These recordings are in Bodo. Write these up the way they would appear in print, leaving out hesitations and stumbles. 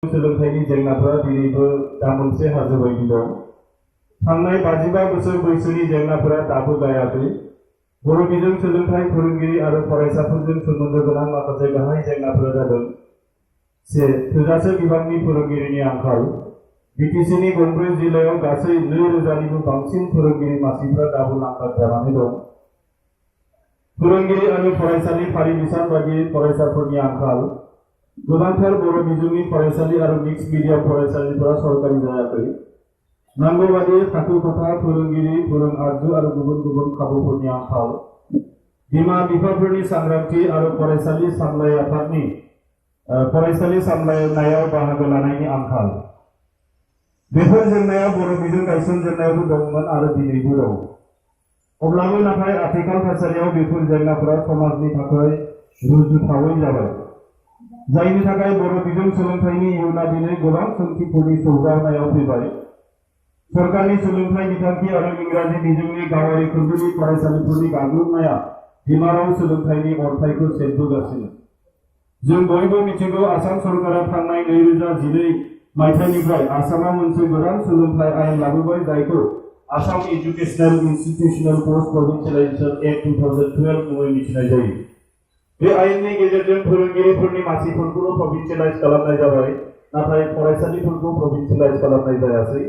सोलोंथाइनि जेंनाफोरा दिनैबो दा मोनसे हाजो बायदि दं। थांनाय 55 बोसोर बैसोनि जेंनाफोरा दाबो गायाखै। बर' बिजों सोलोंथाइ फोरोंगिरि आरो फरायसाफोरजों सोमोन्दो गोनां माखासे गाहाय जेंनाफोरा जादों: से, थोजासे बिबांनि फोरोंगिरिनि आंखाल। बिटिसिनि गंब्रै जिल्लायाव गासै 2000निबो बांसिन फोरोंगिरि मासिफोरा दाबो नांगाल जानानै दं। फोरोंगिरि आरो फरायसालि फारि बिसान बायदियै फरायसाफोरनि आंखाल। गोबांथार बर' बिजोंनि फरायसालि आरो मिक्स मिडिया फरायसालिफोरा सरकारि जायाखै। नांगौ बादियै थाखो खथा, फोरोंगिरि, फोरों आगजु आरो गुबुन गुबुन खाबुफोरनि आंखाल। बिमा बिफाफोरनि सांग्रांथि आरो फरायसालि सामलाय आफादनि फरायसालि सामलायनायाव बाहागो लानायनि आंखाल। बेफोर जेंनाया बर' बिजों गायसनजेननायावबो दंमोन आरो दिनैबो दं। अब्लाबो नाथाय आथिखाल थासारियाव बेफोर जेंनाफोरा समाजनि थाखाय रुजुथावै जाबाय, जायनि थाखाय बर' बिजों सोलोंथाइनि इयुना दिनै गोबां सोंथिफोरनि सौग्रावनायाव फैबाय। सरकारनि सोलोंथाइ बिथांखि आरो इंराजि बिजोंनि गावारि खोन्दोनि फरायसालिफोरनि गाग्लोबनाया बिमा राव सोलोंथाइनि अरथाइखौ सेबबोगासिनो। जों बयबो मिथिगौ, आसाम सरकारा थांनाय 2012 मायथाइनिफ्राय आसामाव मोनसे गोदान सोलोंथाइ आयेन लाबोबाय, जायखौ आसाम एजुकेशनेल इन्स्टिट्यूशनल पोस्ट प्रभिन्सियलाइजेशन एक्ट 2012 मुङै मिथिनाय जायो। बे आयेननि गेजेरजों फोरोंगिरिफोरनि मासिफोरखौल' प्रभिन्सियलाइज खालामनाय जाबाय, नाथाय फरायसालिफोरखौ प्रभिन्सियलाइज खालामनाय जायासै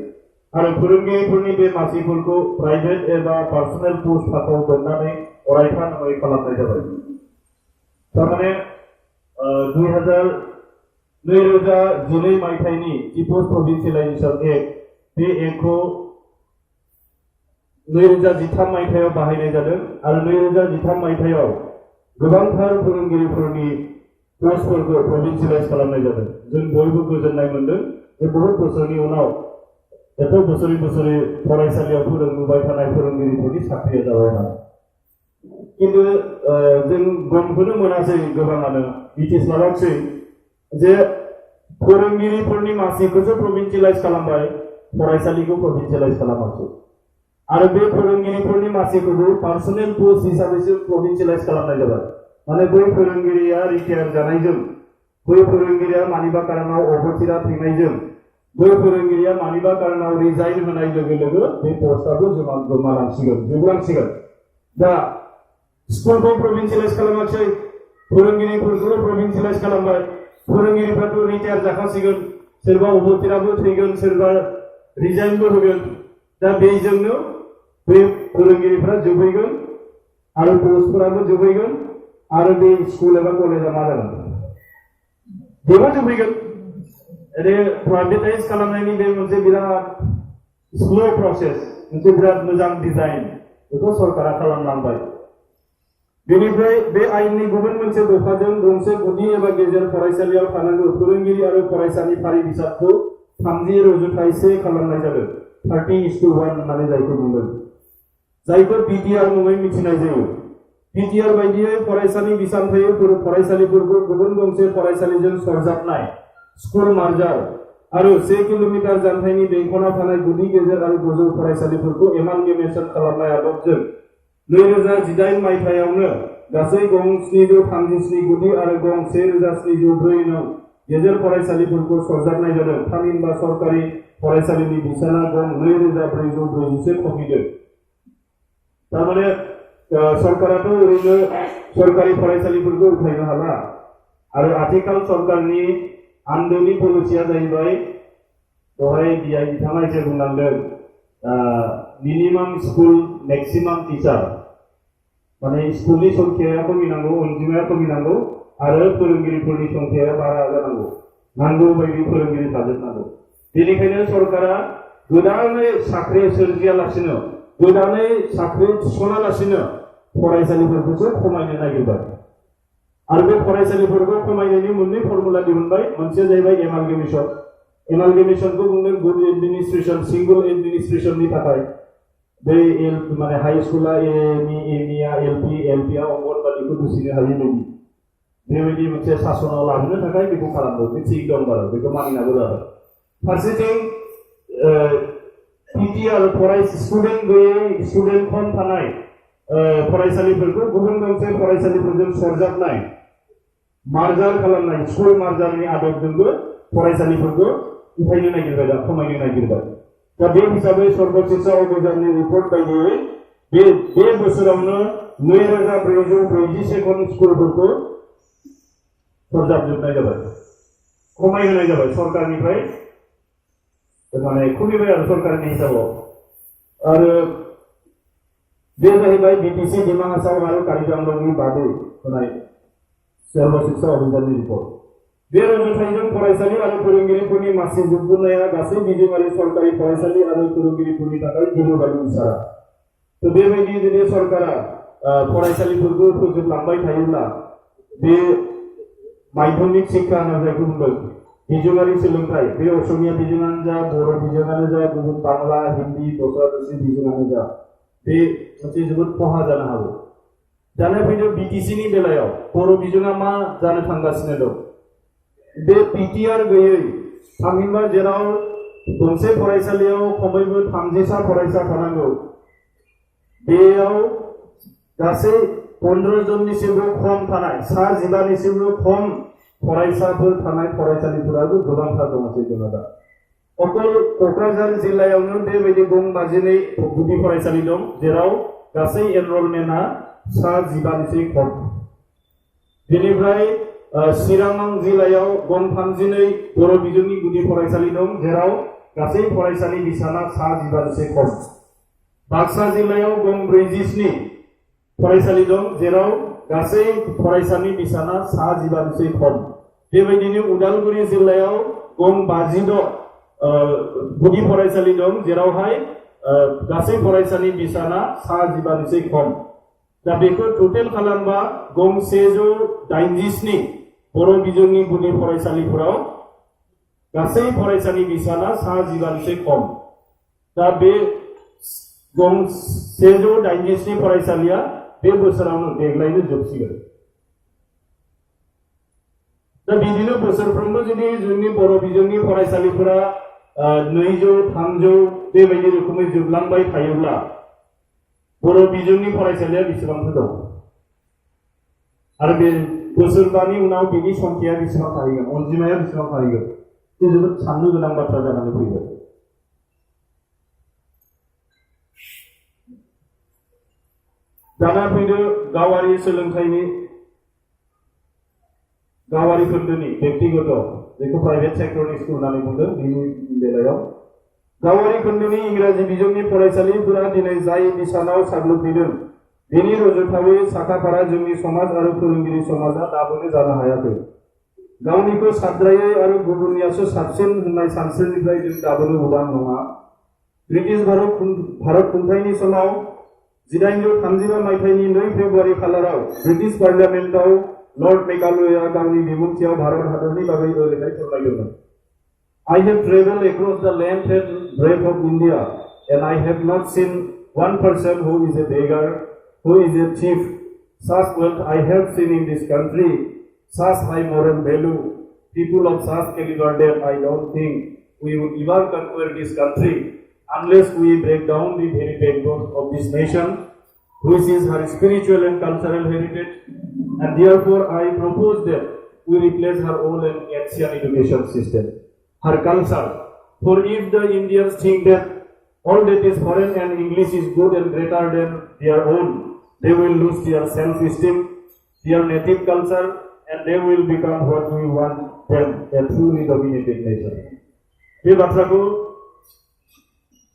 आरो फोरोंगिरिफोरनि बे मासिफोरखौ प्राइभेट एबा पार्सनेल पोस्ट थाखोआव दोननानै अरायथा नङै खालामनाय जाबाय। थारमाने 2012 मायथाइनि जि पोस्ट प्रभिन्सियलाइजेशन एक्ट, बे एक्टखौ 2013 मायथाइयाव बाहायनाय जादों आरो 2013 मायथाइयाव गोबांथार फोरोंगिरिफोरनि पोस्टफोरखौ प्रभिन्सियलाइज खालामनाय जादों। जों बयबो गोजोननाय मोनदों जे बहुत बोसोरनि उनाव एथ' बोसोरै फरायसालियाव फोरोंबोबाय थानाय फोरोंगिरिफोरनि साख्रिया जाबाय ना। किन्तु जों गमखौनो मोनासै, गोबाङानो मिथिस्लाबाखिसै जे फोरोंगिरिफोरनि मासिखौसो प्रभिन्सियलाइज खालामबाय, फरायसालिखौ प्रभिन्सियलाइज खालामाखै। आरो बे फोरोंगिरिफोरनि मासिखौबो पार्सनेल पोस्ट हिसाबैसो प्रभिन्सियलाइज खालामनाय जाबाय। माने बै फोरोंगिरिया रिटायार जानायजों, बै फोरोंगिरिया मानिबा कारनाव अबथिरा थैनायजों, बै फोरोंगिरिया मानिबा कारनाव रिजाइन होनाय लोगो लोगो बे पस्टआबो गोमालांसिगोन, जोबलांसिगोन। दा स्कुलखौ प्रभिन्सियलाइज खालामाखै, फोरोंगिरिफोरखौल' प्रभिन्सियलाइज खालामबाय। फोरोंगिरिफ्राथ' रिटायार जाखासिगोन, सोरबा अबथिराबो थैगोन, सोरबा रिजाइनबो होगोन। दा बेजोंनो बे फोरोंगिरिफ्रा जोबहैगोन आरो पस्टफोराबो जोबहैगोन आरो बे स्कुल एबा कलेजा मा जागोन? बेबो जोबहैगोन। प्राइभेटाइज खालामनायनि बे मोनसे बिराद स्ल' प्रसेस, मोनसे बिराद मोजां डिजाइन, बेखौ सरकारा खालामलांबाय। बेनिफ्राय बे आयेननि गुबुन मोनसे दफाजों गंसे गुदि एबा गेजेर फरायसालियाव थानांगौ फोरोंगिरि आरो फरायसानि फारि बिजाबखौ 30:1 खालामनाय जादों। 30:1 होननानै जायखौ बुंदों, जायखौ पिटिआर मुङै मिथिनाय जायो। पिटिआर बायदियै फरायसालि बिसानथायै फरायसालिफोरखौ गुबुन गंसे फरायसालिजों सरजाबनाय स्कुल मार्जार आरो 1 किल'मिटार जानथायनि बेंखनाव थानाय गुदि गेजेर आरो गोजौ फरायसालिफोरखौ एमालगेमेशन खालामनाय आदबजों 2018 मायथाइयावनो गासै गं 737 गुदि आरो गं 1704 नं गेजेर फरायसालिफोरखौ सरजाबनाय जादों। थामहिनबा सरकारि फरायसालिनि बिसाना गं 2441 खमिदों। थारमाने सरकाराथ' ओरैनो सरकारि फरायसालिफोरखौ उठायनो हाला आरो आथिखाल सरकारनि आन्दोनि पलिसिया जाहैबाय, दहाय बिथाङा एसे बुंलांदों, मिनिमाम स्कुल मेक्सिमाम टिचार, माने स्कुलनि संख्याया खमिनांगौ, अनजिमाया खमिनांगौ आरो फोरोंगिरिफोरनि संख्याया बारा जानांगौ, नांगौ बायदि फोरोंगिरि थाजोबनांगौ। बेनिखायनो सरकारा गोदानै साख्रि सोरजियालासिनो, गोदानै साख्रि थिसनालासिनो फरायसालिफोरखौसो खमायनो नागिरबाय आरो बे फरायसालिफोरखौ खमायनायनि मोननै फर्मुला दिहुनबाय। मोनसेया जाहैबाय एमालगेमेशन। एमालगेमेशनखौ बुंदों गुड एडमिनिस्ट्रेशन, सिंगल एडमिनिस्ट्रेशननि थाखाय। बे माने हाई स्कुला एमइआ एलपि, एलपिआ अंगनबादिखौ बुजिनो हायै बायदि बेबायदि मोनसे सासनाव लाबोनो थाखाय बेखौ खालामदों। बे थिग दं बारा, बेखौ मानिनांगौ जाबाय। फारसेथिं पिटिआर स्टुडेन्ट गैयै, स्टुडेन्ट खम थानाय फरायसालिफोरखौ गुबुन गंसे फरायसालिफोरजों सरजाबनाय मार्जार खालामनाय स्कुल मार्जारनि आदबजोंबो फरायसालिफोरखौ उठायनो नागिरबाय दा खमायनो नागिरबाय दा बे हिसाबै सर्व शिक्षा अभियाननि रिपर्ट बायदियै बे बोसोरावनो 9440 खन स्कुलफोरखौ सरजाबजोबनाय जाबाय खमायहोनाय जाबाय सरकारनिफ्राय माने खुलिबाय आरो सरकारनि हिसाबाव आरो बे जाहैबाय बिटिसि डिमा हासाव आरो कारिगामनि बादै होनाय सर्व शिक्षा अभियाननि रिपर्ट बे रुजुथायजों फरायसालि आरो फोरोंगिरिफोरनि मासि जोबगुनाया गासै बिजोङारि सरकारि फरायसालि आरो फोरोंगिरिफोरनि थाखाय गिलुबालु इसारा तो बेबायदि जुदि सरकारा फरायसालिफोरखौ फोजोबलांबाय थायोब्ला बे माध्यमिक शिक्षा होनना जायखौ बुंदों बिजोङारि सोलोंथाइ बे असमिया बिजोङानो जा बर' बिजोङानो जा गुबुन बांला हिन्दी दस्रा दस्रि बिजोङानो जा बे मोनसे जोबोद खहा जानो हागौ जानाय फैदों बिटिसिनि बेलायाव बर' बिजोङा मा जानो थांगासिनो दं बे पिटिआर गैयै थामहिनबा जेराव गंसे फरायसालियाव खमैबो 30सा फरायसा थानांगौ बेयाव गासै 15 जननिसिमबो खम थानाय 15निसिमबो खम फरायसाफोर थानाय फरायसालिफोराबो गोबांथार दंसै जोंहा दा अकल क'क्राझार जिल्लायावनो बेबायदि गं 52 गुदि फरायसालि दं जेराव गासै एनरलमेन्टआ 15निख्रुइ खम बेनिफ्राय चिरां जिल्लायाव गं 32 बर' बिजोंनि गुदि फरायसालि दं जेराव गासै फरायसालि बिसाना 15निख्रुइ खम बाक्सा जिल्लायाव गं 47 फरायसालि दं जेराव गासै फरायसालि बिसाना 15निख्रुइ खम बेबायदिनो उदालगुरि जिल्लायाव गं 56 गुदि फरायसालि दं जेरावहाय गासै फरायसालि बिसाना 15निख्रुइ खम दा बेखौ टोटेल खालामबा गं 187 बर' बिजोंनि गुदि फरायसालिफोराव गासै फरायसालि बिसाना 15निख्रुइ खम दा बे गं 187 फरायसालिया बे बोसोरावनो देग्लायनो जोबसिगोन दा बिदिनो बोसोरफ्रोमबो जुदि जोंनि बर' बिजोंनि फरायसालिफोरा 200-300 बेबायदि रोखोमै जोबलांबाय थायोब्ला बर' बिजोंनि फरायसालिया बेसेबांसो दं आरो बे बोसोरबानि उनाव बेनि संख्याया बेसेबां थाहैगोन अनजिमाया बेसेबां थाहैगोन बे जोबोद साननो गोनां बाथ्रा जानानै फैबाय दाना फैदो गावारि सोलोंथाइनि गावारि खोन्दोनि व्यक्तिगत जेखौ प्राइभेट सेक्टरनि स्कुल होननानै बुंदों बेनि बेलायाव गावारि खोन्दोनि इंराजि बिजोंनि फरायसालिफोरा दिनै जाय बिसानाव साग्लोबफैदों बेनि रुजुथावै साखाफारा जोंनि समाज आरो फोरोंगिरि समाजा दाबोनो जानो हायाखै गावनिखौ साबद्रायै आरो गुबुननियासो साबसिन होननाय सानस्रिनिफ्राय जों दाबोनो उदां नङा ब्रिटिश भारत खुंथायनि समाव 1835 मायथाइनि 2 फेब्रुवारि खालाराव ब्रिटिश पार्लियामेन्टआव लर्ड मेकालुवेआ गावनि बिबुंथियाव भारत हादरनि बागै ओरैहाय फोरमायदोंमोन I have traveled across the length and breadth of India and I have not seen one person who is a beggar, who is a thief. Such wealth I have seen in this country, such high moral value. People of such caliber that I don't think we would ever conquer this country unless we break down the very backbone of this nation, which is her spiritual and cultural heritage. And therefore I propose that we replace her old and ancient education system, her culture. For if the Indians think that all that is foreign and English is good and greater than their own, they will lose their self-esteem, their native culture, and they will become what we want them, a truly dominated nation. बे बाथ्राखौ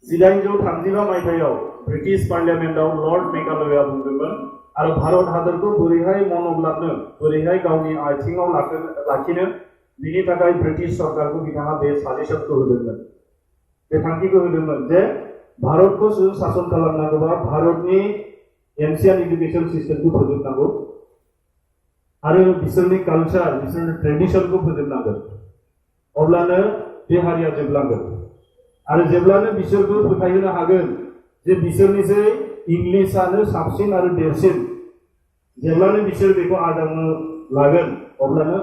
1835 मायथाइयाव ब्रिटिश पार्लियामेन्टआव लर्ड मेकालुवेआ बुंदोंमोन आरो भारत हादरखौ बोरैहाय मन'ग्लाबनो बोरैहाय गावनि आथिङाव लाखिनो बिनि थाखाय ब्रिटिश सरकारखौ बिथाङा बे साजेशनखौ होदोंमोन बे थांखिखौ होदोंमोन जे भारतखौ सासन खालामनांगौबा भारतनि एनसियन एजुकेशन सिस्टेमखौ फोजोबनांगौ आरो बिसोरनि कालचार बिसोरनि ट्रेडिशनखौ फोजोबनांगोन अब्लानो बे हारिया जोबलांगोन आरो जेब्लानो बिसोरखौ फोथायहोनो हागोन जे बिसोरनिसै इंलिशानो साबसिन आरो देरसिन जेब्लानो बिसोर बेखौ आजावनो लागोन अब्लानो